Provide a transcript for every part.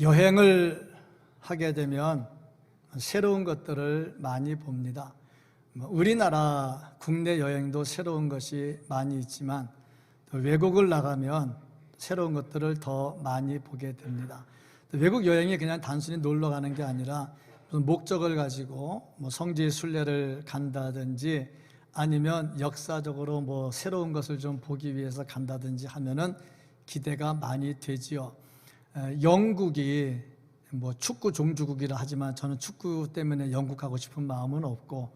여행을 하게 되면 새로운 것들을 많이 봅니다. 우리나라 국내 여행도 새로운 것이 많이 있지만 외국을 나가면 새로운 것들을 더 많이 보게 됩니다. 외국 여행이 그냥 단순히 놀러 가는 게 아니라 목적을 가지고 성지 순례를 간다든지 아니면 역사적으로 새로운 것을 좀 보기 위해서 간다든지 하면은 기대가 많이 되지요. 영국이 축구 종주국이라 하지만 저는 축구 때문에 영국 가고 싶은 마음은 없고,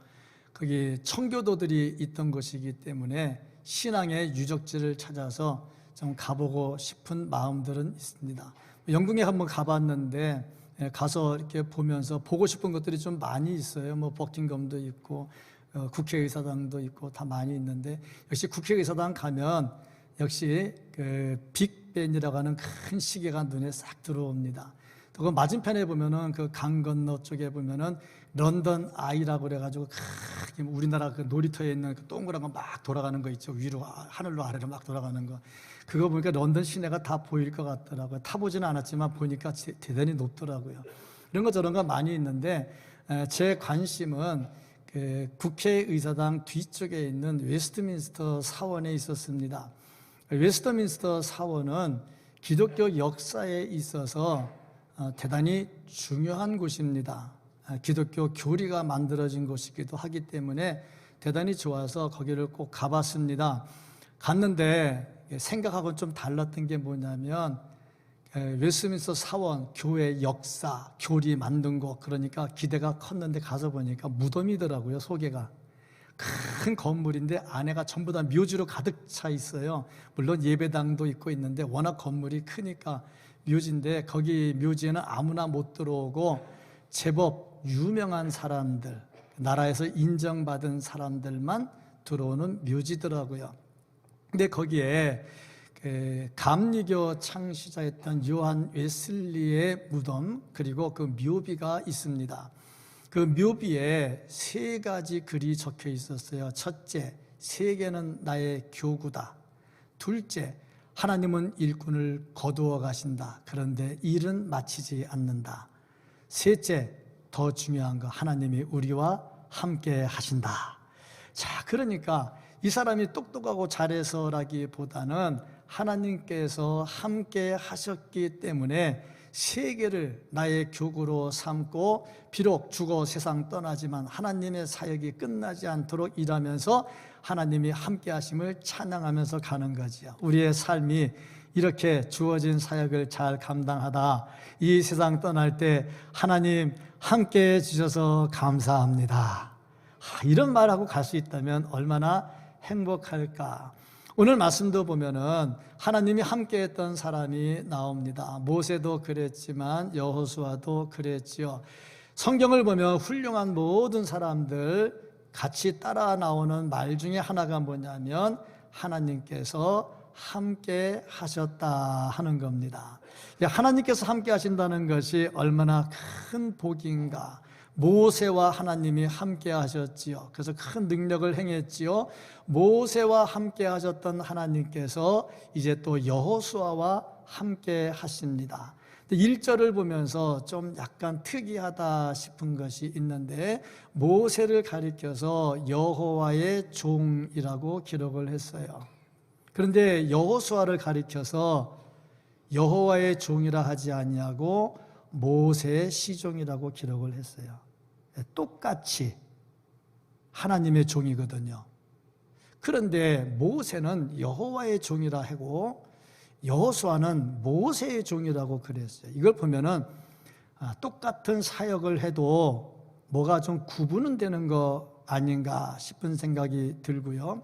거기 청교도들이 있던 곳이기 때문에 신앙의 유적지를 찾아서 좀 가보고 싶은 마음들은 있습니다. 영국에 한번 가봤는데 가서 이렇게 보면서 보고 싶은 것들이 좀 많이 있어요. 버킹엄도 있고 국회의사당도 있고 다 많이 있는데, 역시 국회의사당 가면 역시 그 빅벤이라고 하는 큰 시계가 눈에 싹 들어옵니다. 또 그 맞은편에 보면은 그 강 건너 쪽에 보면은 런던 아이라고 그래가지고 우리나라 그 놀이터에 있는 그 동그란 거 막 돌아가는 거 있죠. 위로 하늘로 아래로 막 돌아가는 거. 그거 보니까 런던 시내가 다 보일 것 같더라고요. 타보지는 않았지만 보니까 대단히 높더라고요. 이런 거 저런 거 많이 있는데, 제 관심은 그 국회의사당 뒤쪽에 있는 웨스트민스터 사원에 있었습니다. 웨스트민스터 사원은 기독교 역사에 있어서 대단히 중요한 곳입니다. 기독교 교리가 만들어진 곳이기도 하기 때문에 대단히 좋아서 거기를 꼭 가봤습니다. 갔는데 생각하고는 좀 달랐던 게 뭐냐면, 웨스트민스터 사원, 교회 역사, 교리 만든 곳, 그러니까 기대가 컸는데 가서 보니까 무덤이더라고요. 소개가 큰 건물인데 안에가 전부 다 묘지로 가득 차 있어요. 물론 예배당도 있고 있는데 워낙 건물이 크니까 묘지인데, 거기 묘지에는 아무나 못 들어오고 제법 유명한 사람들, 나라에서 인정받은 사람들만 들어오는 묘지더라고요. 근데 거기에 감리교 창시자였던 요한 웨슬리의 무덤, 그리고 그 묘비가 있습니다. 그 묘비에 3가지 글이 적혀 있었어요. 첫째, 세계는 나의 교구다. 둘째, 하나님은 일꾼을 거두어 가신다. 그런데 일은 마치지 않는다. 셋째, 더 중요한 거, 하나님이 우리와 함께 하신다. 자, 그러니까 이 사람이 똑똑하고 잘해서라기보다는 하나님께서 함께 하셨기 때문에 세계를 나의 교구로 삼고, 비록 죽어 세상 떠나지만 하나님의 사역이 끝나지 않도록 일하면서 하나님이 함께 하심을 찬양하면서 가는 거지요. 우리의 삶이 이렇게 주어진 사역을 잘 감당하다 이 세상 떠날 때 하나님 함께 해주셔서 감사합니다, 이런 말하고 갈 수 있다면 얼마나 행복할까. 오늘 말씀도 보면은 하나님이 함께 했던 사람이 나옵니다. 모세도 그랬지만 여호수아도 그랬지요. 성경을 보면 훌륭한 모든 사람들 같이 따라 나오는 말 중에 하나가 뭐냐면 하나님께서 함께 하셨다 하는 겁니다. 하나님께서 함께 하신다는 것이 얼마나 큰 복인가. 모세와 하나님이 함께 하셨지요. 그래서 큰 능력을 행했지요. 모세와 함께 하셨던 하나님께서 이제 또 여호수아와 함께 하십니다. 1절을 보면서 좀 약간 특이하다 싶은 것이 있는데, 모세를 가리켜서 여호와의 종이라고 기록을 했어요. 그런데 여호수아를 가리켜서 여호와의 종이라 하지 아니하고 모세의 시종이라고 기록을 했어요. 똑같이 하나님의 종이거든요. 그런데 모세는 여호와의 종이라 하고 여호수아는 모세의 종이라고 그랬어요. 이걸 보면은 똑같은 사역을 해도 뭐가 좀 구분은 되는 거 아닌가 싶은 생각이 들고요.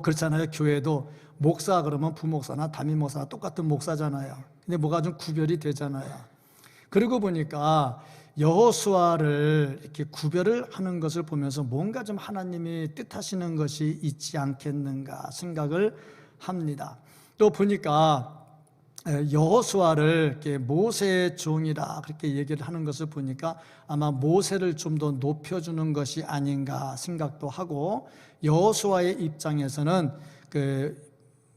그렇잖아요. 교회도 목사 그러면 부목사나 담임목사나 똑같은 목사잖아요. 근데 뭐가 좀 구별이 되잖아요. 그리고 보니까 여호수아를 이렇게 구별을 하는 것을 보면서 뭔가 좀 하나님이 뜻하시는 것이 있지 않겠는가 생각을 합니다. 또 보니까 여호수아를 이렇게 모세의 종이라 그렇게 얘기를 하는 것을 보니까 아마 모세를 좀 더 높여주는 것이 아닌가 생각도 하고, 여호수아의 입장에서는 그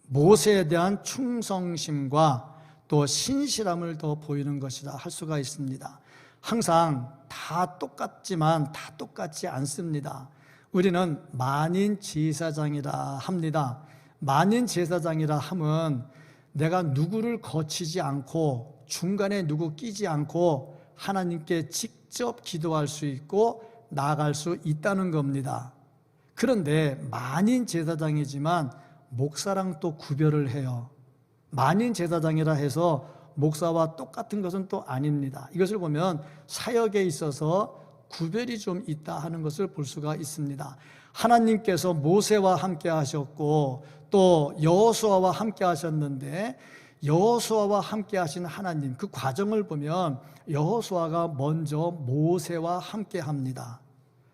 모세에 대한 충성심과 또 신실함을 더 보이는 것이라 할 수가 있습니다. 항상 다 똑같지만 다 똑같지 않습니다. 우리는 만인 제사장이라 합니다. 만인 제사장이라 함은 내가 누구를 거치지 않고 중간에 누구 끼지 않고 하나님께 직접 기도할 수 있고 나아갈 수 있다는 겁니다. 그런데 만인 제사장이지만 목사랑 또 구별을 해요. 만인 제사장이라 해서 목사와 똑같은 것은 또 아닙니다. 이것을 보면 사역에 있어서 구별이 좀 있다 하는 것을 볼 수가 있습니다. 하나님께서 모세와 함께 하셨고 또 여호수아와 함께 하셨는데 여호수아와 함께 하신 하나님, 그 과정을 보면 여호수아가 먼저 모세와 함께 합니다.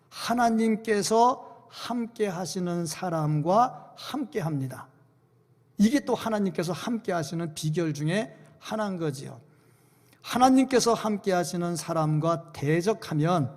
하나님께서 함께 하시는 사람과 함께 합니다. 이게 또 하나님께서 함께 하시는 비결 중에 하나인 거지요. 하나님께서 함께 하시는 사람과 대적하면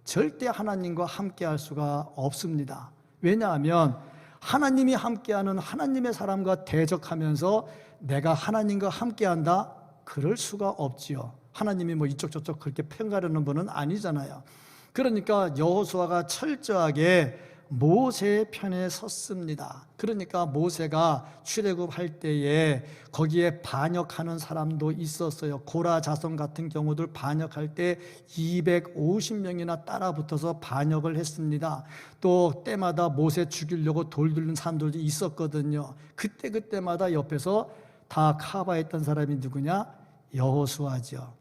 절대 하나님과 함께 할 수가 없습니다. 왜냐하면 하나님이 함께하는 하나님의 사람과 대적하면서 내가 하나님과 함께한다? 그럴 수가 없지요. 하나님이 뭐 이쪽 저쪽 그렇게 편가르는 분은 아니잖아요. 그러니까 여호수아가 철저하게 모세의 편에 섰습니다. 그러니까 모세가 출애굽할 때에 거기에 반역하는 사람도 있었어요. 고라 자손 같은 경우들 반역할 때 250명이나 따라 붙어서 반역을 했습니다. 또 때마다 모세 죽이려고 돌 들는 사람들도 있었거든요. 그때마다 옆에서 다 커버했던 사람이 누구냐? 여호수아죠.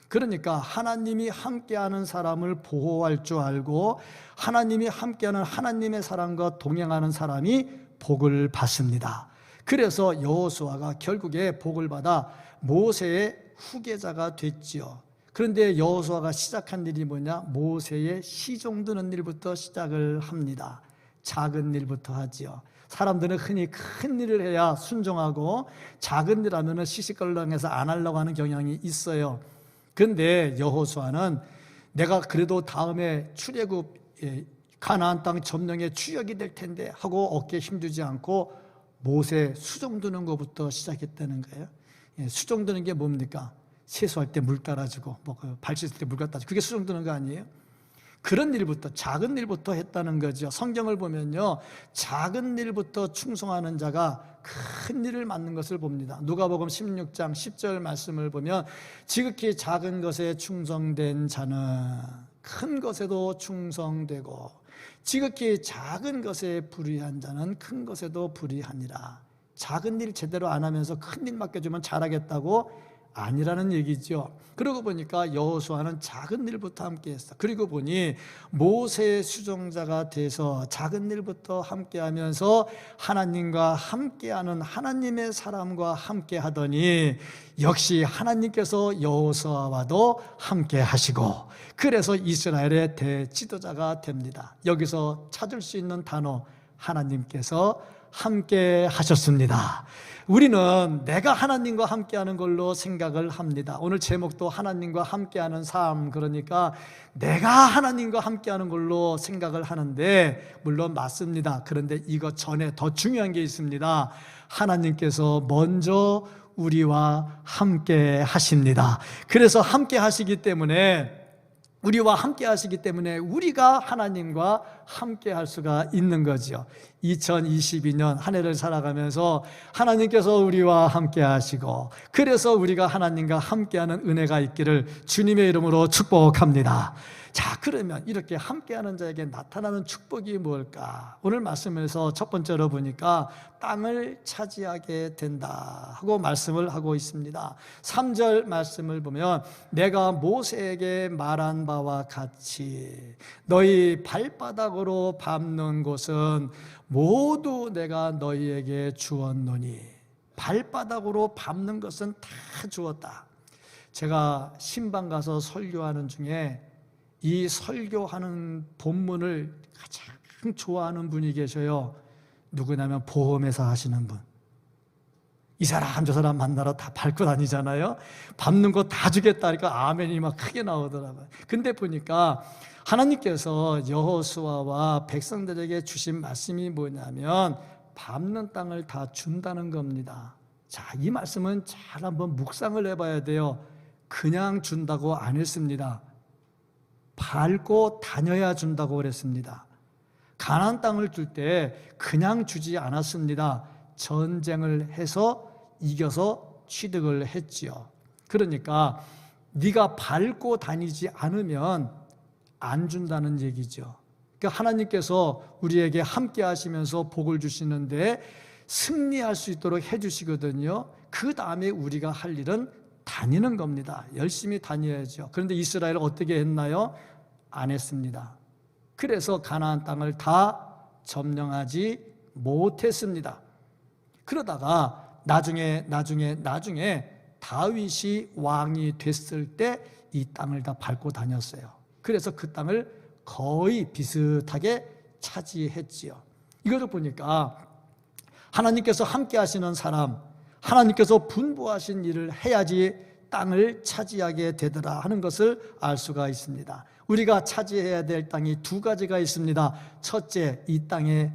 그러니까 하나님이 함께하는 사람을 보호할 줄 알고 하나님이 함께하는 하나님의 사람과 동행하는 사람이 복을 받습니다. 그래서 여호수아가 결국에 복을 받아 모세의 후계자가 됐지요. 그런데 여호수아가 시작한 일이 뭐냐? 모세의 시종 드는 일부터 시작을 합니다. 작은 일부터 하지요. 사람들은 흔히 큰 일을 해야 순종하고 작은 일 하면 시시껄렁해서 안 하려고 하는 경향이 있어요. 그런데 여호수아는 내가 그래도 다음에 출애굽 가나안 땅 점령의 주역이 될 텐데 하고 어깨에 힘주지 않고 모세 수종 드는 것부터 시작했다는 거예요. 수종 드는 게 뭡니까? 세수할 때 물 따라주고 발 씻을 때 물 갖다 주고 그게 수종 드는 거 아니에요? 그런 일부터 작은 일부터 했다는 거죠. 성경을 보면요, 작은 일부터 충성하는 자가 큰 일을 맡는 것을 봅니다. 누가복음 16장 10절 말씀을 보면 지극히 작은 것에 충성된 자는 큰 것에도 충성되고 지극히 작은 것에 불의한 자는 큰 것에도 불의하니라. 작은 일 제대로 안 하면서 큰 일 맡겨주면 잘하겠다고? 아니라는 얘기죠. 그러고 보니까 여호수아는 작은 일부터 함께 했어. 그리고 보니 모세의 수종자가 돼서 작은 일부터 함께 하면서 하나님과 함께하는 하나님의 사람과 함께 하더니 역시 하나님께서 여호수아와도 함께 하시고 그래서 이스라엘의 대지도자가 됩니다. 여기서 찾을 수 있는 단어, 하나님께서 함께 하셨습니다. 우리는 내가 하나님과 함께하는 걸로 생각을 합니다. 오늘 제목도 하나님과 함께하는 삶, 그러니까 내가 하나님과 함께하는 걸로 생각을 하는데 물론 맞습니다. 그런데 이것 전에 더 중요한 게 있습니다. 하나님께서 먼저 우리와 함께 하십니다. 그래서 함께 하시기 때문에 우리와 함께 하시기 때문에 우리가 하나님과 함께 할 수가 있는 거죠. 2022년 한 해를 살아가면서 하나님께서 우리와 함께 하시고 그래서 우리가 하나님과 함께하는 은혜가 있기를 주님의 이름으로 축복합니다. 자, 그러면 이렇게 함께하는 자에게 나타나는 축복이 뭘까? 오늘 말씀에서 첫 번째로 보니까 땅을 차지하게 된다 하고 말씀을 하고 있습니다. 3절 말씀을 보면 내가 모세에게 말한 바와 같이 너희 발바닥으로 밟는 곳은 모두 내가 너희에게 주었노니. 발바닥으로 밟는 것은 다 주었다. 제가 신방 가서 설교하는 중에 이 설교하는 본문을 가장 좋아하는 분이 계셔요. 누구냐면 보험회사 하시는 분. 이 사람 저 사람 만나러 다 밟고 다니잖아요. 밟는 거 다 주겠다 하니까 아멘이 막 크게 나오더라고요. 근데 보니까 하나님께서 여호수아와 백성들에게 주신 말씀이 뭐냐면 밟는 땅을 다 준다는 겁니다. 자, 이 말씀은 잘 한번 묵상을 해봐야 돼요. 그냥 준다고 안 했습니다. 밟고 다녀야 준다고 그랬습니다. 가나안 땅을 줄 때 그냥 주지 않았습니다. 전쟁을 해서 이겨서 취득을 했지요. 그러니까 네가 밟고 다니지 않으면 안 준다는 얘기죠. 그러니까 하나님께서 우리에게 함께 하시면서 복을 주시는데 승리할 수 있도록 해주시거든요. 그 다음에 우리가 할 일은 다니는 겁니다. 열심히 다녀야죠. 그런데 이스라엘은 어떻게 했나요? 안 했습니다. 그래서 가나안 땅을 다 점령하지 못했습니다. 그러다가 나중에 다윗이 왕이 됐을 때 이 땅을 다 밟고 다녔어요. 그래서 그 땅을 거의 비슷하게 차지했지요. 이것을 보니까 하나님께서 함께 하시는 사람, 하나님께서 분부하신 일을 해야지 땅을 차지하게 되더라 하는 것을 알 수가 있습니다. 우리가 차지해야 될 땅이 두 가지가 있습니다. 첫째, 이 땅의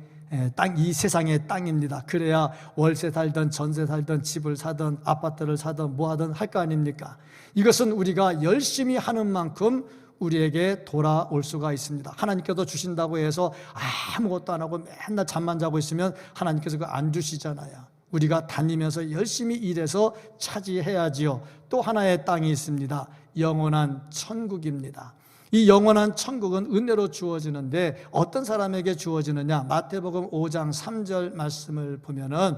땅, 이 세상의 땅입니다. 그래야 월세 살든 전세 살든 집을 사든 아파트를 사든 뭐 하든 할 거 아닙니까? 이것은 우리가 열심히 하는 만큼 우리에게 돌아올 수가 있습니다. 하나님께서 주신다고 해서 아무것도 안 하고 맨날 잠만 자고 있으면 하나님께서 그거 안 주시잖아요. 우리가 다니면서 열심히 일해서 차지해야지요. 또 하나의 땅이 있습니다. 영원한 천국입니다. 이 영원한 천국은 은혜로 주어지는데 어떤 사람에게 주어지느냐? 마태복음 5장 3절 말씀을 보면은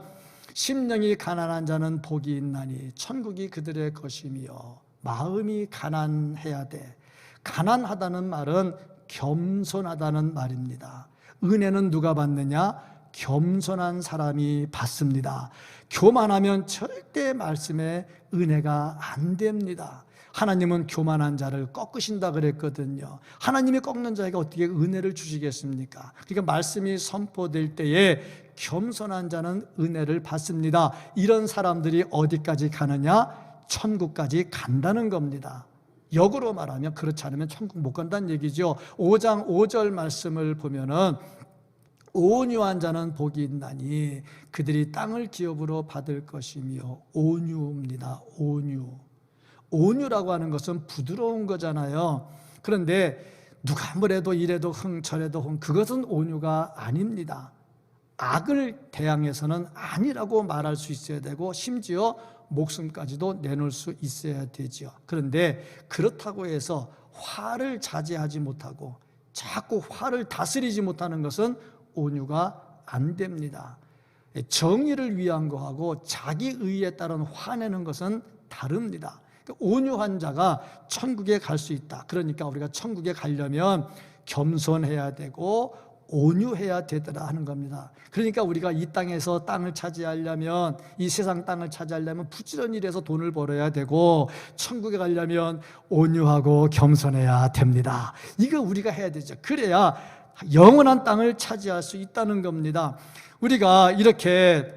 심령이 가난한 자는 복이 있나니 천국이 그들의 것이며 마음이 가난해야 돼. 가난하다는 말은 겸손하다는 말입니다. 은혜는 누가 받느냐? 겸손한 사람이 받습니다. 교만하면 절대 말씀에 은혜가 안 됩니다. 하나님은 교만한 자를 꺾으신다 그랬거든요. 하나님이 꺾는 자에게 어떻게 은혜를 주시겠습니까? 그러니까 말씀이 선포될 때에 겸손한 자는 은혜를 받습니다. 이런 사람들이 어디까지 가느냐? 천국까지 간다는 겁니다. 역으로 말하면 그렇지 않으면 천국 못 간다는 얘기죠. 5장 5절 말씀을 보면은 온유한 자는 복이 있나니 그들이 땅을 기업으로 받을 것이며 온유입니다. 온유라고 하는 것은 부드러운 거잖아요. 그런데 누가 뭐래도 이래도 흥 저래도 흥 그것은 온유가 아닙니다. 악을 대항해서는 아니라고 말할 수 있어야 되고 심지어 목숨까지도 내놓을 수 있어야 되죠. 그런데 그렇다고 해서 화를 자제하지 못하고 자꾸 화를 다스리지 못하는 것은 온유가 안 됩니다. 정의를 위한 거하고 자기 의에 따른 화내는 것은 다릅니다. 온유한 자가 천국에 갈 수 있다. 그러니까 우리가 천국에 가려면 겸손해야 되고 온유해야 되더라 하는 겁니다. 그러니까 우리가 이 땅에서 땅을 차지하려면 이 세상 땅을 차지하려면 부지런히 일해서 돈을 벌어야 되고 천국에 가려면 온유하고 겸손해야 됩니다. 이거 우리가 해야 되죠. 그래야 영원한 땅을 차지할 수 있다는 겁니다. 우리가 이렇게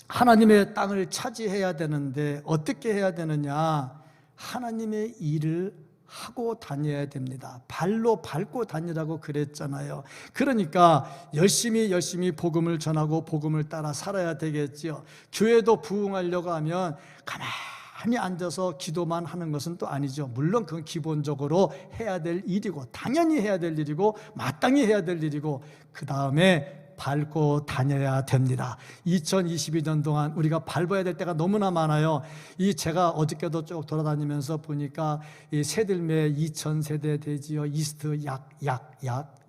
하나님의 땅을 차지해야 되는데 어떻게 해야 되느냐? 하나님의 일을 하고 다녀야 됩니다. 발로 밟고 다니라고 그랬잖아요. 그러니까 열심히 복음을 전하고 복음을 따라 살아야 되겠지요. 교회도 부흥하려고 하면 가만히 앉아서 기도만 하는 것은 또 아니죠. 물론 그건 기본적으로 해야 될 일이고 당연히 해야 될 일이고 마땅히 해야 될 일이고 그 다음에 밟고 다녀야 됩니다. 2022년 동안 우리가 밟아야 될 때가 너무나 많아요. 제가 어저께도 쭉 돌아다니면서 보니까 이 새들매 2000세대 되지요. 이스트 약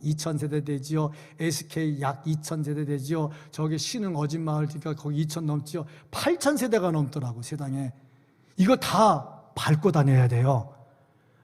2000세대 되지요. SK 약 2000세대 되지요. 저기 신흥 어진마을 거기 2000 넘지요. 8000세대가 넘더라고 세상에. 이거 다 밟고 다녀야 돼요.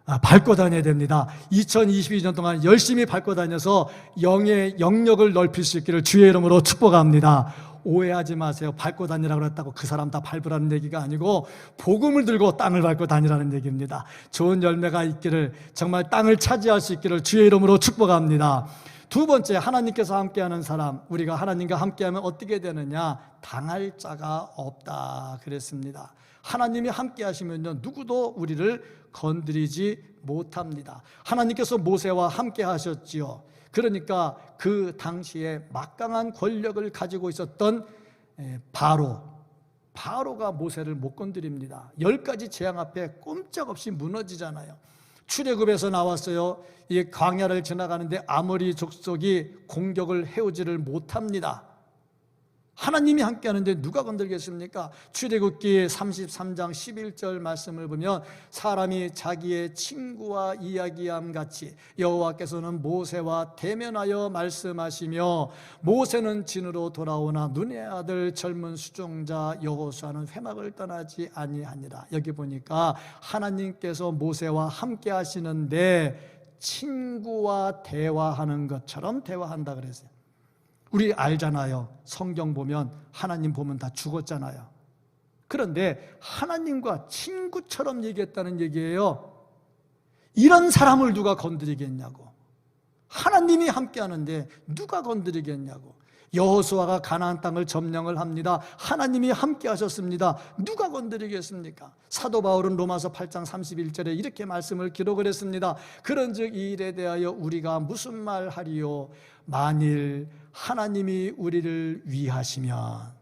밟고 다녀야 됩니다. 2022년 동안 열심히 밟고 다녀서 영의 영역을 넓힐 수 있기를 주의 이름으로 축복합니다. 오해하지 마세요. 밟고 다니라고 그랬다고 그 사람 다 밟으라는 얘기가 아니고 복음을 들고 땅을 밟고 다니라는 얘기입니다. 좋은 열매가 있기를 정말 땅을 차지할 수 있기를 주의 이름으로 축복합니다. 두 번째, 하나님께서 함께하는 사람, 우리가 하나님과 함께하면 어떻게 되느냐? 당할 자가 없다 그랬습니다. 하나님이 함께 하시면요 누구도 우리를 건드리지 못합니다. 하나님께서 모세와 함께 하셨지요. 그러니까 그 당시에 막강한 권력을 가지고 있었던 바로 바로가 모세를 못 건드립니다. 10가지 재앙 앞에 꼼짝없이 무너지잖아요. 출애굽에서 나왔어요. 이 광야를 지나가는데 아모리 족속이 공격을 해오지를 못합니다. 하나님이 함께하는데 누가 건들겠습니까? 출애굽기 33장 11절 말씀을 보면 사람이 자기의 친구와 이야기함 같이 여호와께서는 모세와 대면하여 말씀하시며 모세는 진으로 돌아오나 눈의 아들 젊은 수종자 여호수아는 회막을 떠나지 아니하니라. 여기 보니까 하나님께서 모세와 함께 하시는데 친구와 대화하는 것처럼 대화한다 그랬어요. 우리 알잖아요. 성경 보면 하나님 보면 다 죽었잖아요. 그런데 하나님과 친구처럼 얘기했다는 얘기예요. 이런 사람을 누가 건드리겠냐고. 하나님이 함께하는데 누가 건드리겠냐고. 여호수아가 가나안 땅을 점령을 합니다. 하나님이 함께 하셨습니다. 누가 건드리겠습니까? 사도 바울은 로마서 8장 31절에 이렇게 말씀을 기록을 했습니다. 그런즉 이 일에 대하여 우리가 무슨 말 하리요? 만일 하나님이 우리를 위하시면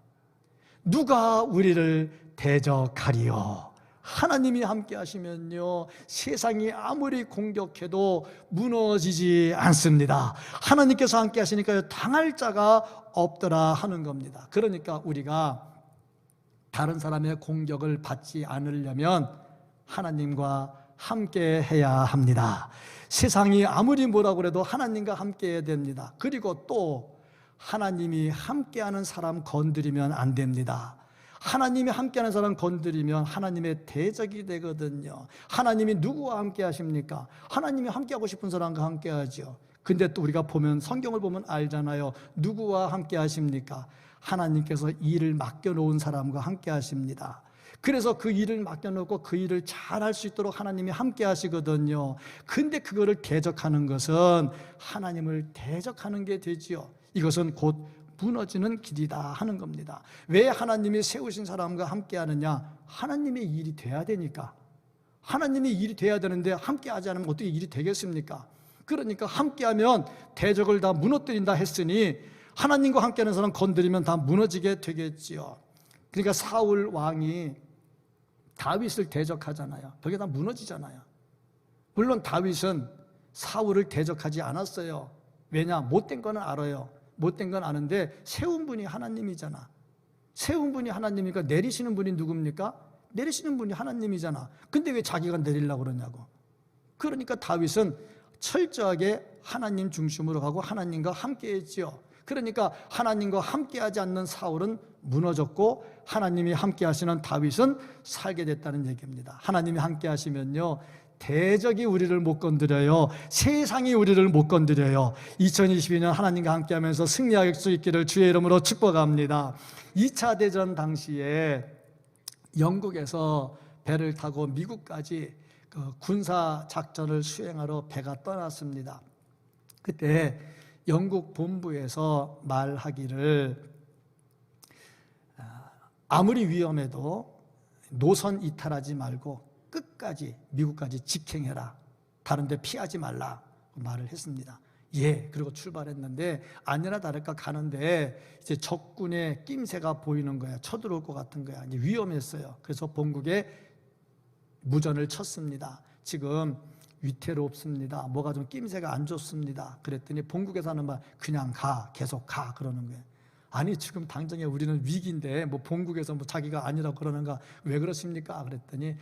누가 우리를 대적하리요? 하나님이 함께 하시면요, 세상이 아무리 공격해도 무너지지 않습니다. 하나님께서 함께 하시니까요, 당할 자가 없더라 하는 겁니다. 그러니까 우리가 다른 사람의 공격을 받지 않으려면 하나님과 함께 해야 합니다. 세상이 아무리 뭐라고 해도 하나님과 함께 해야 됩니다. 그리고 또 하나님이 함께하는 사람 건드리면 안 됩니다. 하나님이 함께하는 사람 건드리면 하나님의 대적이 되거든요. 하나님이 누구와 함께 하십니까? 하나님이 함께하고 싶은 사람과 함께 하죠. 근데 또 우리가 보면 성경을 보면 알잖아요. 누구와 함께 하십니까? 하나님께서 일을 맡겨놓은 사람과 함께 하십니다. 그래서 그 일을 맡겨놓고 그 일을 잘할 수 있도록 하나님이 함께 하시거든요. 근데 그거를 대적하는 것은 하나님을 대적하는 게 되지요. 이것은 곧 무너지는 길이다 하는 겁니다. 왜 하나님이 세우신 사람과 함께 하느냐? 하나님의 일이 돼야 되니까. 하나님의 일이 돼야 되는데 함께 하지 않으면 어떻게 일이 되겠습니까? 그러니까 함께하면 대적을 다 무너뜨린다 했으니 하나님과 함께하는 사람 건드리면 다 무너지게 되겠지요. 그러니까 사울 왕이 다윗을 대적하잖아요. 그게 다 무너지잖아요. 물론 다윗은 사울을 대적하지 않았어요. 왜냐? 못된 거는 알아요. 못된 건 아는데 세운 분이 하나님이잖아. 세운 분이 하나님이니까 내리시는 분이 누굽니까? 내리시는 분이 하나님이잖아. 근데 왜 자기가 내리려고 그러냐고. 그러니까 다윗은 철저하게 하나님 중심으로 가고 하나님과 함께 했지요. 그러니까 하나님과 함께하지 않는 사울은 무너졌고 하나님이 함께 하시는 다윗은 살게 됐다는 얘기입니다. 하나님이 함께 하시면요, 대적이 우리를 못 건드려요. 세상이 우리를 못 건드려요. 2022년 하나님과 함께하면서 승리할 수 있기를 주의 이름으로 축복합니다. 2차 대전 당시에 영국에서 배를 타고 미국까지 군사 작전을 수행하러 배가 떠났습니다. 그때 영국 본부에서 말하기를 아무리 위험해도 노선 이탈하지 말고 끝까지 미국까지 직행해라. 다른 데 피하지 말라 말을 했습니다. 예, 그리고 출발했는데 아니나 다를까 가는데 이제 적군의 낌새가 보이는 거야. 쳐들어올 것 같은 거야. 이제 위험했어요. 그래서 본국에 무전을 쳤습니다. 지금 위태롭습니다. 뭐가 좀 낌새가 안 좋습니다. 그랬더니 본국에서 하는 말, 그냥 가, 계속 가 그러는 거예요. 아니 지금 당장에 우리는 위기인데 뭐 본국에서 뭐 자기가 아니라고 그러는가, 왜 그러십니까? 그랬더니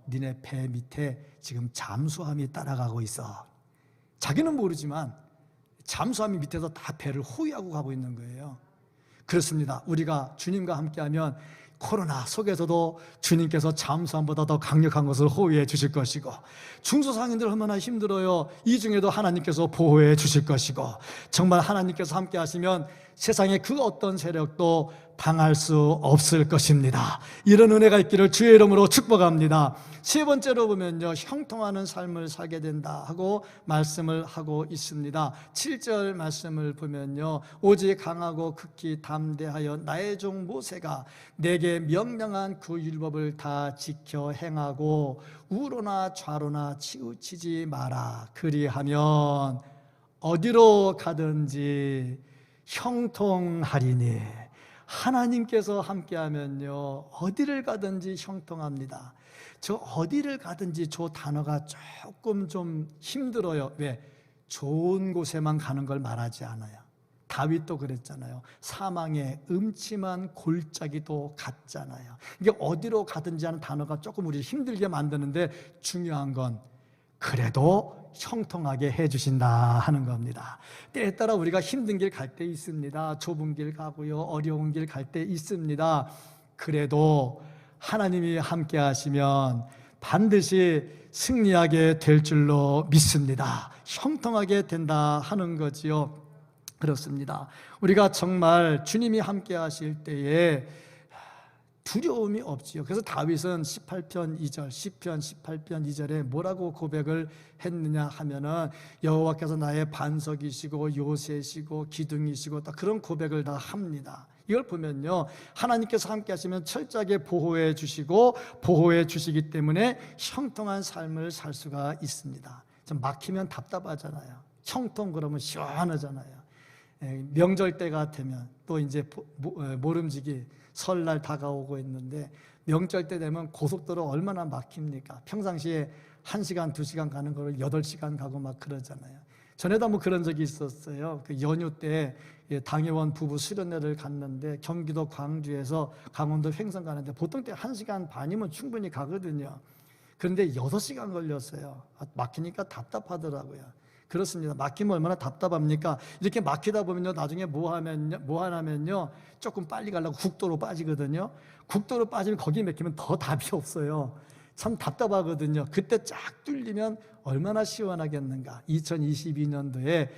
니네 배 밑에 지금 잠수함이 따라가고 있어. 자기는 모르지만 잠수함이 밑에서 다 배를 호위하고 가고 있는 거예요. 그렇습니다. 우리가 주님과 함께하면 코로나 속에서도 주님께서 잠수함보다 더 강력한 것을 호위해 주실 것이고, 중소상인들 얼마나 힘들어요. 이 중에도 하나님께서 보호해 주실 것이고, 정말 하나님께서 함께 하시면 세상의 그 어떤 세력도 당할 수 없을 것입니다. 이런 은혜가 있기를 주의 이름으로 축복합니다. 세 번째로 보면요, 형통하는 삶을 살게 된다 하고 말씀을 하고 있습니다. 7절 말씀을 보면요, 오직 강하고 극히 담대하여 나의 종 모세가 내게 명령한 그 율법을 다 지켜 행하고 우로나 좌로나 치우치지 마라. 그리하면 어디로 가든지 형통하리니. 하나님께서 함께하면요 어디를 가든지 형통합니다. 저 어디를 가든지 저 단어가 조금 좀 힘들어요. 왜? 좋은 곳에만 가는 걸 말하지 않아요. 다윗도 그랬잖아요. 사망의 음침한 골짜기도 갔잖아요. 이게 어디로 가든지 하는 단어가 조금 우리 힘들게 만드는데 중요한 건 그래도 형통하게 해주신다 하는 겁니다. 때에 따라 우리가 힘든 길 갈 때 있습니다. 좁은 길 가고요, 어려운 길 갈 때 있습니다. 그래도 하나님이 함께 하시면 반드시 승리하게 될 줄로 믿습니다. 형통하게 된다 하는 거지요. 그렇습니다. 우리가 정말 주님이 함께 하실 때에 두려움이 없지요. 그래서 다윗은 18편 2절, 시편 18편 2절에 뭐라고 고백을 했느냐 하면은 여호와께서 나의 반석이시고 요새시고 기둥이시고 딱 그런 고백을 다 합니다. 이걸 보면요, 하나님께서 함께 하시면 철저하게 보호해 주시고 보호해 주시기 때문에 형통한 삶을 살 수가 있습니다. 좀 막히면 답답하잖아요. 형통 그러면 시원하잖아요. 명절 때가 되면 또 이제 모름지기 설날 다가오고 있는데 명절 때 되면 고속도로 얼마나 막힙니까? 평상시에 1시간, 2시간 가는 걸 8시간 가고 막 그러잖아요. 전에도 한번 그런 적이 있었어요. 그 연휴 때 당회원 부부 수련회를 갔는데 경기도 광주에서 강원도 횡성 가는데 보통 때 1시간 반이면 충분히 가거든요. 그런데 6시간 걸렸어요. 막히니까 답답하더라고요. 그렇습니다. 막히면 얼마나 답답합니까? 이렇게 막히다 보면요, 나중에 뭐 하냐면요, 조금 빨리 가려고 국도로 빠지거든요. 국도로 빠지면 거기 막히면 더 답이 없어요. 참 답답하거든요. 그때 쫙 뚫리면 얼마나 시원하겠는가. 2022년도에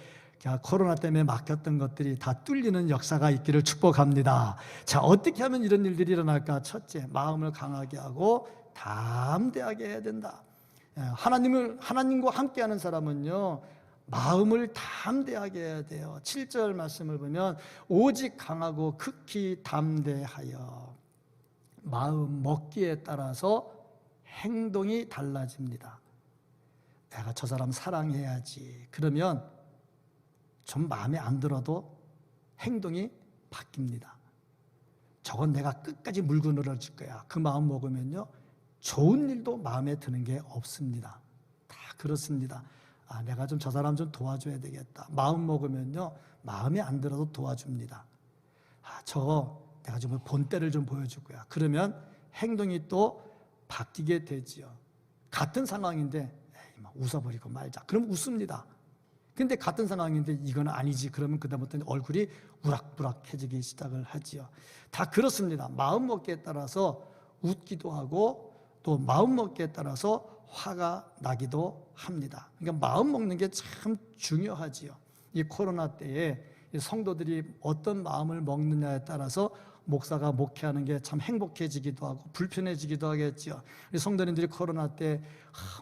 코로나 때문에 막혔던 것들이 다 뚫리는 역사가 있기를 축복합니다. 자, 어떻게 하면 이런 일들이 일어날까? 첫째, 마음을 강하게 하고 담대하게 해야 된다. 하나님과 함께하는 사람은요, 마음을 담대하게 해야 돼요. 7절 말씀을 보면 오직 강하고 극히 담대하여 마음 먹기에 따라서 행동이 달라집니다. 내가 저 사람 사랑해야지. 그러면 좀 마음에 안 들어도 행동이 바뀝니다. 저건 내가 끝까지 물고 늘어질 거야. 그 마음 먹으면요, 좋은 일도 마음에 드는 게 없습니다. 다 그렇습니다. 내가 좀 저 사람 좀 도와줘야 되겠다. 마음 먹으면요, 마음에 안 들어도 도와줍니다. 저거 내가 좀 본때를 좀 보여줄 거야. 그러면 행동이 또 바뀌게 되지요. 같은 상황인데 에이, 막 웃어버리고 말자. 그럼 웃습니다. 근데 같은 상황인데 이건 아니지. 그러면 그다음부터는 얼굴이 우락부락해지기 시작을 하지요. 다 그렇습니다. 마음 먹기에 따라서 웃기도 하고 또 마음 먹기에 따라서 화가 나기도 합니다. 그러니까 마음 먹는 게 참 중요하지요. 이 코로나 때에 성도들이 어떤 마음을 먹느냐에 따라서 목사가 목회하는 게 참 행복해지기도 하고 불편해지기도 하겠죠. 우리 성도님들이 코로나 때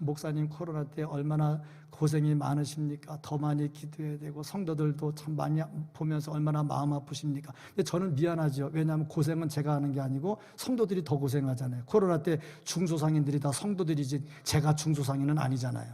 목사님 코로나 때 얼마나 고생이 많으십니까? 더 많이 기도해야 되고 성도들도 참 많이 보면서 얼마나 마음 아프십니까? 근데 저는 미안하죠. 왜냐하면 고생은 제가 하는 게 아니고 성도들이 더 고생하잖아요. 코로나 때 중소상인들이 다 성도들이지 제가 중소상인은 아니잖아요.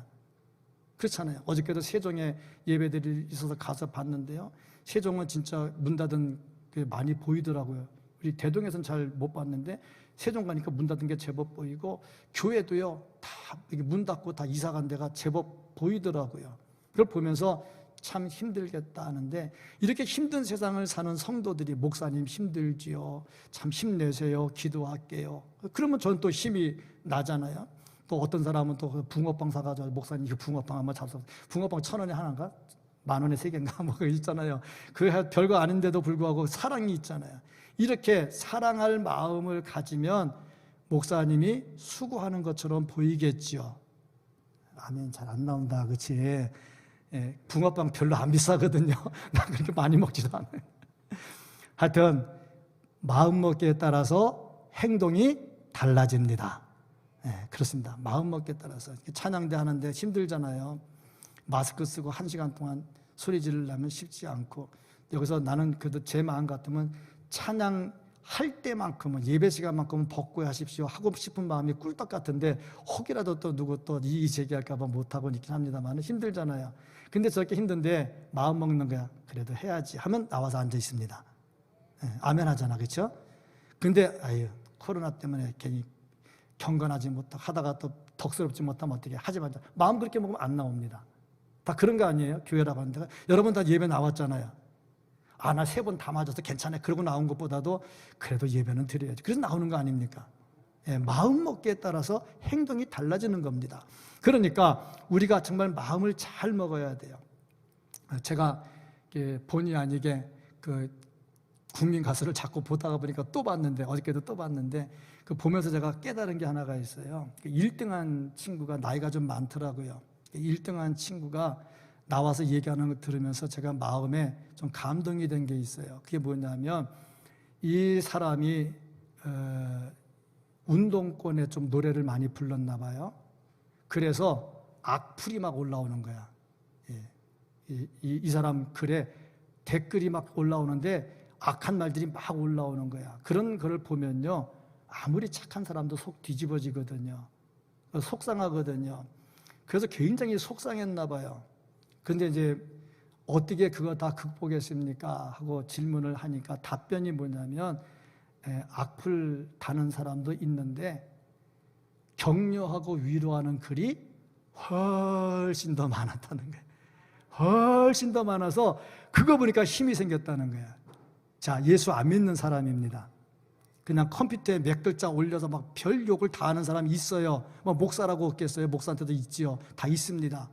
그렇잖아요. 어저께도 세종에 예배들이 있어서 가서 봤는데요, 세종은 진짜 문 닫은 게 많이 보이더라고요. 우리 대동에서는 잘 못 봤는데 세종 가니까 문 닫은 게 제법 보이고 교회도요, 다 문 닫고 다 이사 간 데가 제법 보이더라고요. 그걸 보면서 참 힘들겠다 하는데, 이렇게 힘든 세상을 사는 성도들이 목사님 힘들지요, 참 힘내세요, 기도할게요. 그러면 저는 또 힘이 나잖아요. 또 어떤 사람은 또 붕어빵 사가지고 목사님 이거 붕어빵 한번 잡숴. 붕어빵 1,000원에 하나인가? 10,000원에 3개인가? 뭐 그거 있잖아요. 그 별거 아닌데도 불구하고 사랑이 있잖아요. 이렇게 사랑할 마음을 가지면 목사님이 수고하는 것처럼 보이겠지요. 아멘. 잘 안 나온다, 그렇지? 예, 붕어빵 별로 안 비싸거든요. 나 그렇게 많이 먹지도 않아요. 하여튼 마음 먹기에 따라서 행동이 달라집니다. 네, 그렇습니다. 마음 먹기에 따라서 찬양대 하는데 힘들잖아요. 마스크 쓰고 1시간 동안 소리 지르려면 쉽지 않고, 여기서 나는 그래도 제 마음 같으면 찬양할 때만큼은 예배 시간만큼은 벗고 하십시오 하고 싶은 마음이 꿀떡 같은데 혹이라도 또 누구 또 이의 제기할까 봐 못하고 있긴 합니다만 힘들잖아요. 근데 저렇게 힘든데 마음 먹는 거야. 그래도 해야지 하면 나와서 앉아 있습니다. 아멘 하잖아, 그렇죠? 근데 아유, 코로나 때문에 괜히 경건하지 못하고 하다가 또 덕스럽지 못하면 어떻게 하지 말자. 마음 그렇게 먹으면 안 나옵니다. 다 그런 거 아니에요? 교회라고 하는데 여러분 다 예배 나왔잖아요. 아, 나 3번 다 맞아서 괜찮아. 그러고 나온 것보다도 그래도 예배는 드려야지. 그래서 나오는 거 아닙니까? 마음 먹기에 따라서 행동이 달라지는 겁니다. 그러니까 우리가 정말 마음을 잘 먹어야 돼요. 제가 본의 아니게 그 국민 가수를 자꾸 보다가 보니까 또 봤는데, 어저께도 또 봤는데, 그 보면서 제가 깨달은 게 하나가 있어요. 1등한 친구가 나이가 좀 많더라고요. 1등한 친구가 나와서 얘기하는 거 들으면서 제가 마음에 좀 감동이 된 게 있어요. 그게 뭐냐면 이 사람이 운동권에 좀 노래를 많이 불렀나 봐요. 그래서 악플이 막 올라오는 거야. 이 사람 글에 댓글이 막 올라오는데 악한 말들이 막 올라오는 거야. 그런 글을 보면요, 아무리 착한 사람도 속 뒤집어지거든요. 속상하거든요. 그래서 굉장히 속상했나 봐요. 근데 이제 어떻게 그거 다 극복했습니까? 하고 질문을 하니까 답변이 뭐냐면, 악플 다는 사람도 있는데 격려하고 위로하는 글이 훨씬 더 많았다는 거예요. 훨씬 더 많아서 그거 보니까 힘이 생겼다는 거야. 자, 예수 안 믿는 사람입니다. 그냥 컴퓨터에 몇 글자 올려서 막 별 욕을 다 하는 사람이 있어요. 뭐 목사라고 없겠어요? 목사한테도 있지요. 다 있습니다.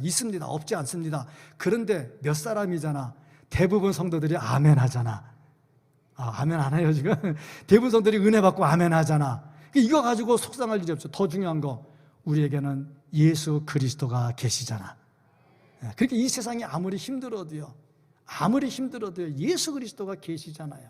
있습니다. 없지 않습니다. 그런데 몇 사람이잖아. 대부분 성도들이 아멘 하잖아. 아멘 안 해요 지금? 대부분 성도들이 은혜 받고 아멘 하잖아. 이거 가지고 속상할 일이 없죠. 더 중요한 거, 우리에게는 예수 그리스도가 계시잖아. 그렇게 이 세상이 아무리 힘들어도요, 예수 그리스도가 계시잖아요.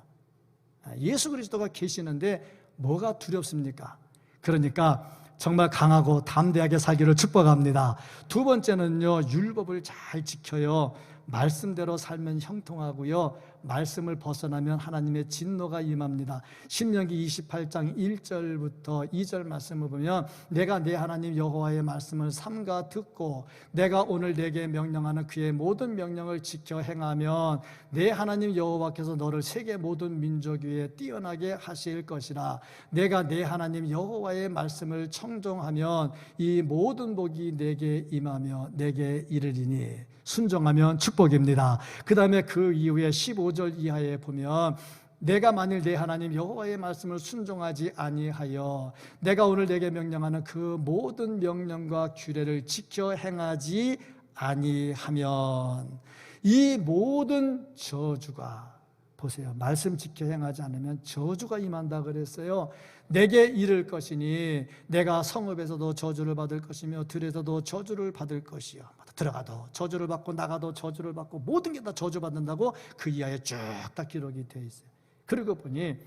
예수 그리스도가 계시는데 뭐가 두렵습니까? 그러니까 정말 강하고 담대하게 살기를 축복합니다. 두 번째는요, 율법을 잘 지켜요. 말씀대로 살면 형통하고요, 말씀을 벗어나면 하나님의 진노가 임합니다. 신명기 28장 1절부터 2절 말씀을 보면, 내가 내 하나님 여호와의 말씀을 삼가 듣고 내가 오늘 내게 명령하는 그의 모든 명령을 지켜 행하면 내 하나님 여호와께서 너를 세계 모든 민족 위에 뛰어나게 하실 것이라. 내가 내 하나님 여호와의 말씀을 청종하면 이 모든 복이 내게 임하며 내게 이르리니. 순종하면 축복입니다. 그 다음에 그 이후에 15절 이하에 보면, 내가 만일 내 하나님 여호와의 말씀을 순종하지 아니하여 내가 오늘 내게 명령하는 그 모든 명령과 규례를 지켜 행하지 아니하면 이 모든 저주가, 보세요, 말씀 지켜 행하지 않으면 저주가 임한다 그랬어요. 내게 이를 것이니 내가 성읍에서도 저주를 받을 것이며 들에서도 저주를 받을 것이요. 들어가도 저주를 받고 나가도 저주를 받고 모든 게 다 저주받는다고 그 이하에 쭉 다 기록이 되어 있어요. 그러고 보니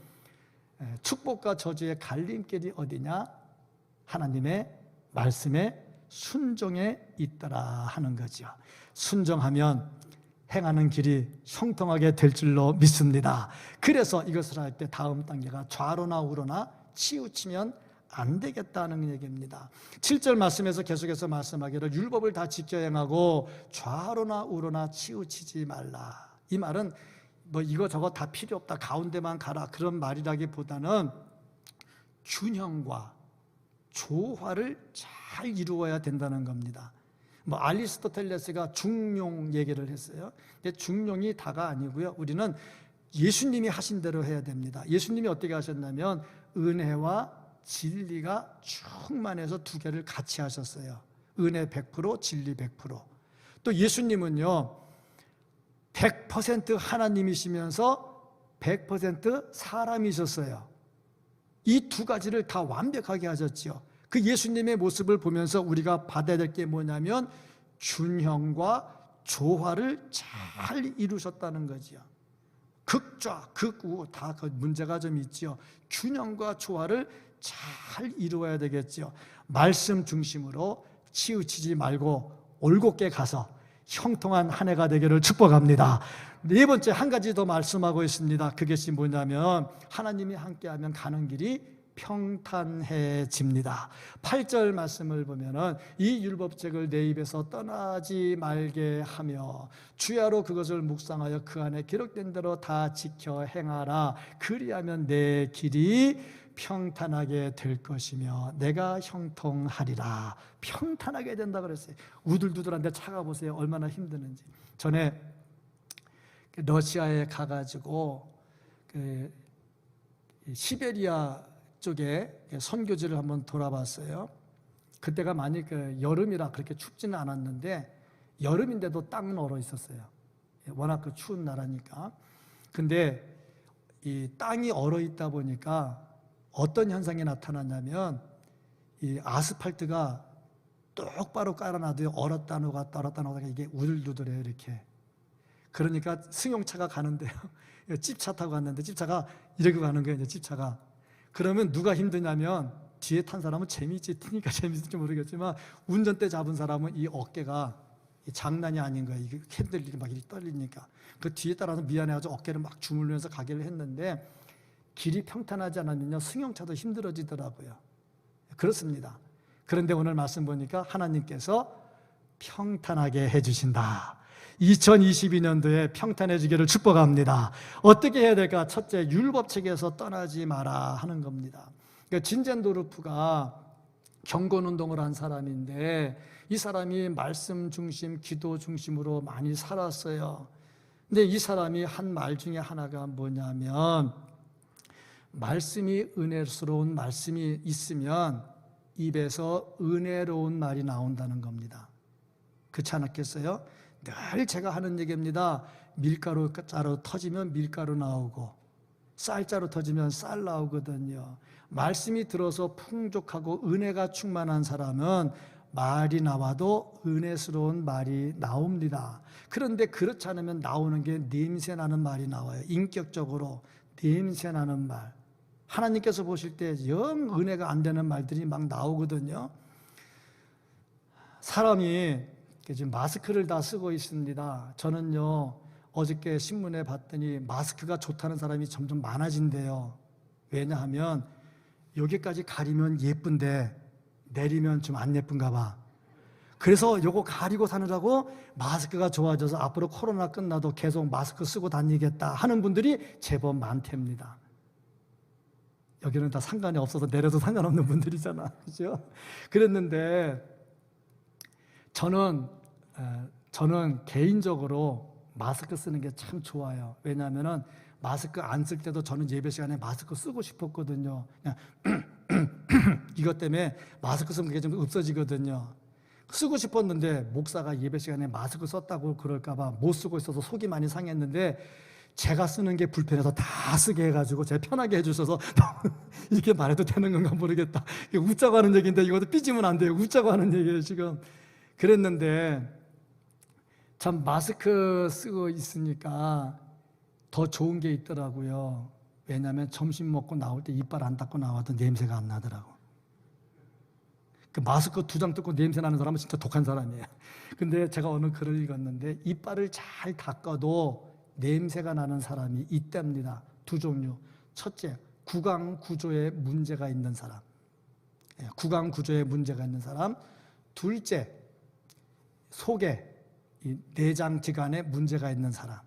축복과 저주의 갈림길이 어디냐? 하나님의 말씀에 순종에 있더라 하는 거죠. 순종하면 행하는 길이 형통하게 될 줄로 믿습니다. 그래서 이것을 할 때 다음 단계가 좌로나 우로나 치우치면 안 되겠다는 얘기입니다. 7절 말씀에서 계속해서 말씀하기를 율법을 다 지켜 행하고 좌로나 우로나 치우치지 말라. 이 말은 뭐 이거 저거 다 필요 없다, 가운데만 가라, 그런 말이라기보다는 균형과 조화를 잘 이루어야 된다는 겁니다. 뭐 아리스토텔레스가 중용 얘기를 했어요. 근데 중용이 다가 아니고요, 우리는 예수님이 하신 대로 해야 됩니다. 예수님이 어떻게 하셨냐면 은혜와 진리가 충만해서 두 개를 같이 하셨어요. 은혜 100%, 진리 100%. 또 예수님은요, 100% 하나님이시면서 100% 사람이셨어요. 이 두 가지를 다 완벽하게 하셨죠. 그 예수님의 모습을 보면서 우리가 받아야 될 게 뭐냐면 균형과 조화를 잘 이루셨다는 거죠. 극좌, 극우 다 그 문제가 좀 있죠. 균형과 조화를 잘 이루어야 되겠죠. 말씀 중심으로 치우치지 말고 올곧게 가서 형통한 한 해가 되기를 축복합니다. 네 번째, 한 가지 더 말씀하고 있습니다. 그것이 뭐냐면 하나님이 함께하면 가는 길이 평탄해집니다. 8절 말씀을 보면은 이 율법책을 내 입에서 떠나지 말게 하며 주야로 그것을 묵상하여 그 안에 기록된 대로 다 지켜 행하라. 그리하면 내 길이 평탄하게 될 것이며 내가 형통하리라. 평탄하게 된다 그랬어요. 우들두들한데 차가 보세요. 얼마나 힘드는지. 전에 러시아에 가가지고 그 시베리아 쪽에 선교지를 한번 돌아봤어요. 그때가 많이 그 여름이라 그렇게 춥지는 않았는데 여름인데도 땅은 얼어 있었어요. 워낙 그 추운 나라니까. 근데 이 땅이 얼어 있다 보니까 어떤 현상이 나타났냐면 이 아스팔트가 똑바로 깔아놔도 얼었다 녹았다 얼었다 녹았다 이게 우들두들해요 이렇게. 그러니까 승용차가 가는데요. 찝차 타고 갔는데 찝차가 이렇게 가는 거예요. 이제 찝차가. 그러면 누가 힘드냐면 뒤에 탄 사람은 재미있지 트니까 재미있을지 모르겠지만 운전대 잡은 사람은 이 어깨가 장난이 아닌 거예요. 이게 핸들이 막 이렇게 떨리니까. 그 뒤에 따라서 미안해가지고 어깨를 막 주물면서 가기를 했는데 길이 평탄하지 않으면요 승용차도 힘들어지더라고요. 그렇습니다. 그런데 오늘 말씀 보니까 하나님께서 평탄하게 해주신다. 2022년도에 평탄해지기를 축복합니다. 어떻게 해야 될까? 첫째, 율법책에서 떠나지 마라 하는 겁니다. 그러니까 진젠도르프가 경건운동을 한 사람인데 이 사람이 말씀 중심, 기도 중심으로 많이 살았어요. 근데 이 사람이 한 말 중에 하나가 뭐냐면 말씀이 은혜스러운 말씀이 있으면 입에서 은혜로운 말이 나온다는 겁니다. 그렇지 않았겠어요? 늘 제가 하는 얘기입니다. 밀가루 자루 터지면 밀가루 나오고 쌀자루 터지면 쌀 나오거든요. 말씀이 들어서 풍족하고 은혜가 충만한 사람은 말이 나와도 은혜스러운 말이 나옵니다. 그런데 그렇지 않으면 나오는 게 냄새나는 말이 나와요. 인격적으로 냄새나는 말. 하나님께서 보실 때 영 은혜가 안 되는 말들이 막 나오거든요. 사람이 지금 마스크를 다 쓰고 있습니다. 저는요 어저께 신문에 봤더니 마스크가 좋다는 사람이 점점 많아진대요. 왜냐하면 여기까지 가리면 예쁜데 내리면 좀 안 예쁜가 봐. 그래서 요거 가리고 사느라고 마스크가 좋아져서 앞으로 코로나 끝나도 계속 마스크 쓰고 다니겠다 하는 분들이 제법 많답니다. 여기는 다 상관이 없어서 내려도 상관없는 분들이잖아. 그죠? 그랬는데 저는 개인적으로 마스크 쓰는 게 참 좋아요. 왜냐하면 마스크 안 쓸 때도 저는 예배 시간에 마스크 쓰고 싶었거든요. 그냥 이것 때문에 마스크 쓰면 그게 좀 없어지거든요. 쓰고 싶었는데 목사가 예배 시간에 마스크 썼다고 그럴까 봐 못 쓰고 있어서 속이 많이 상했는데 제가 쓰는 게 불편해서 다 쓰게 해가지고 제가 편하게 해주셔서 이렇게 말해도 되는 건가 모르겠다. 웃자고 하는 얘기인데 이것도 삐지면 안 돼요. 웃자고 하는 얘기예요 지금. 그랬는데 참 마스크 쓰고 있으니까 더 좋은 게 있더라고요. 왜냐하면 점심 먹고 나올 때 이빨 안 닦고 나와도 냄새가 안 나더라고. 그 마스크 2장 뜯고 냄새 나는 사람은 진짜 독한 사람이에요. 근데 제가 어느 글을 읽었는데 이빨을 잘 닦아도 냄새가 나는 사람이 있답니다. 2종류. 첫째, 구강 구조에 문제가 있는 사람. 구강 구조에 문제가 있는 사람. 둘째, 속에 이 내장 기관에 문제가 있는 사람.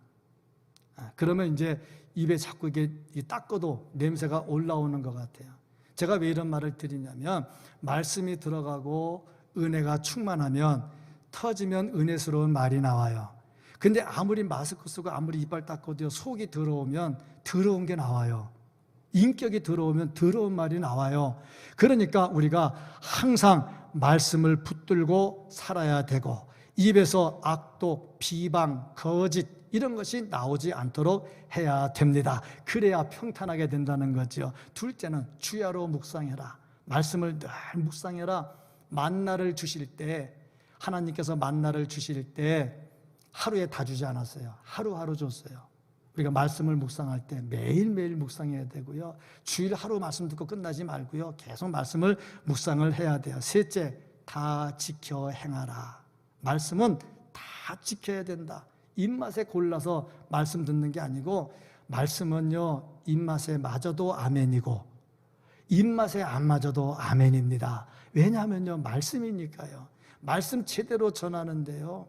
그러면 이제 입에 자꾸 이게 닦아도 냄새가 올라오는 것 같아요. 제가 왜 이런 말을 드리냐면 말씀이 들어가고 은혜가 충만하면 터지면 은혜스러운 말이 나와요. 근데 아무리 마스크 쓰고 아무리 이빨 닦아도 속이 들어오면 더러운 게 나와요. 인격이 들어오면 더러운 말이 나와요. 그러니까 우리가 항상 말씀을 붙들고 살아야 되고 입에서 악독, 비방, 거짓 이런 것이 나오지 않도록 해야 됩니다. 그래야 평탄하게 된다는 거죠. 둘째는 주야로 묵상해라. 말씀을 늘 묵상해라. 만나를 주실 때 하나님께서 만나를 주실 때 하루에 다 주지 않았어요. 하루하루 줬어요. 우리가 말씀을 묵상할 때 매일매일 묵상해야 되고요. 주일 하루 말씀 듣고 끝나지 말고요. 계속 말씀을 묵상을 해야 돼요. 셋째, 다 지켜 행하라. 말씀은 다 지켜야 된다. 입맛에 골라서 말씀 듣는 게 아니고 말씀은요 입맛에 맞아도 아멘이고 입맛에 안 맞아도 아멘입니다. 왜냐하면요, 말씀이니까요. 말씀 제대로 전하는데요,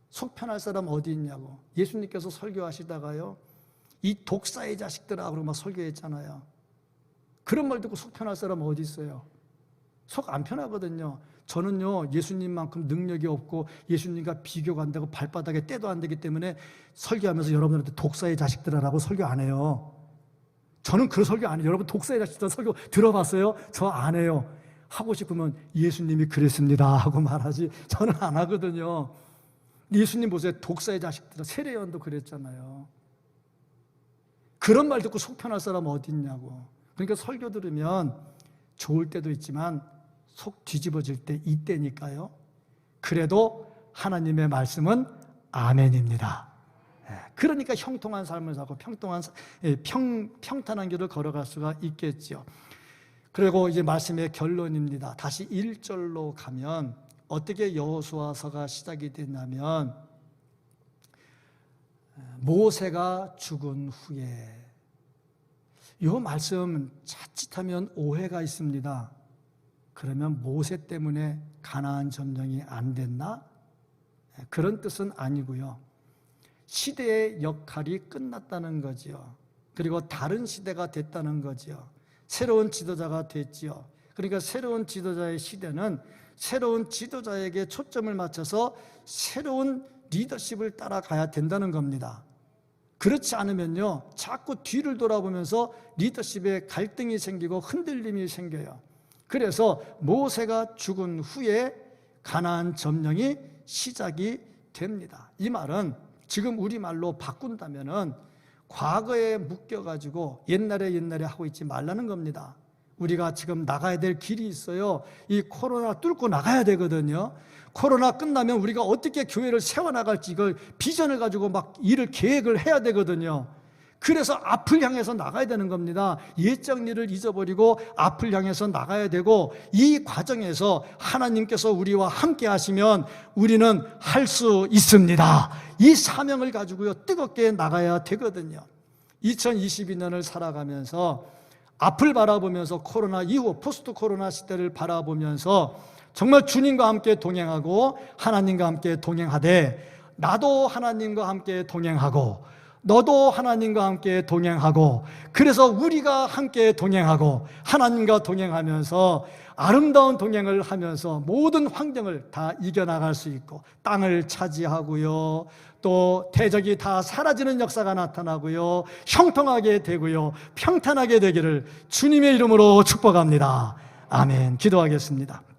속 편할 사람 어디 있냐고. 예수님께서 설교하시다가요, 이 독사의 자식들아 그러고 막 설교했잖아요. 그런 말 듣고 속 편할 사람 어디 있어요? 속 안 편하거든요. 저는요, 예수님만큼 능력이 없고 예수님과 비교가 안 되고 발바닥에 때도 안 되기 때문에 설교하면서 여러분들한테 독사의 자식들아라고 설교 안 해요. 저는 그 설교 안 해요. 여러분 독사의 자식들 설교 들어봤어요? 저 안 해요. 하고 싶으면 예수님이 그랬습니다 하고 말하지 저는 안 하거든요. 예수님 보세요. 독사의 자식들, 세례요한도 그랬잖아요. 그런 말 듣고 속 편할 사람 어디 있냐고. 그러니까 설교 들으면 좋을 때도 있지만 속 뒤집어질 때 이때니까요. 그래도 하나님의 말씀은 아멘입니다. 그러니까 형통한 삶을 살고 평탄한 길을 걸어갈 수가 있겠죠. 그리고 이제 말씀의 결론입니다. 다시 1절로 가면 어떻게 여호수아서가 시작이 됐냐면, 모세가 죽은 후에, 이 말씀 자칫하면 오해가 있습니다. 그러면 모세 때문에 가나안 점령이 안 됐나? 그런 뜻은 아니고요. 시대의 역할이 끝났다는 거지요. 그리고 다른 시대가 됐다는 거지요. 새로운 지도자가 됐지요. 그러니까 새로운 지도자의 시대는 새로운 지도자에게 초점을 맞춰서 새로운 리더십을 따라가야 된다는 겁니다. 그렇지 않으면요, 자꾸 뒤를 돌아보면서 리더십에 갈등이 생기고 흔들림이 생겨요. 그래서 모세가 죽은 후에 가나안 점령이 시작이 됩니다. 이 말은 지금 우리말로 바꾼다면은 과거에 묶여가지고 옛날에 하고 있지 말라는 겁니다. 우리가 지금 나가야 될 길이 있어요. 이 코로나 뚫고 나가야 되거든요. 코로나 끝나면 우리가 어떻게 교회를 세워나갈지 이걸 비전을 가지고 막 일을 계획을 해야 되거든요. 그래서 앞을 향해서 나가야 되는 겁니다. 옛적 일을 잊어버리고 앞을 향해서 나가야 되고, 이 과정에서 하나님께서 우리와 함께 하시면 우리는 할 수 있습니다. 이 사명을 가지고요, 뜨겁게 나가야 되거든요. 2022년을 살아가면서 앞을 바라보면서 코로나 이후 포스트 코로나 시대를 바라보면서 정말 주님과 함께 동행하고 하나님과 함께 동행하되, 나도 하나님과 함께 동행하고 너도 하나님과 함께 동행하고, 그래서 우리가 함께 동행하고 하나님과 동행하면서 아름다운 동행을 하면서 모든 환경을 다 이겨나갈 수 있고, 땅을 차지하고요, 또 대적이 다 사라지는 역사가 나타나고요, 형통하게 되고요, 평탄하게 되기를 주님의 이름으로 축복합니다. 아멘. 기도하겠습니다.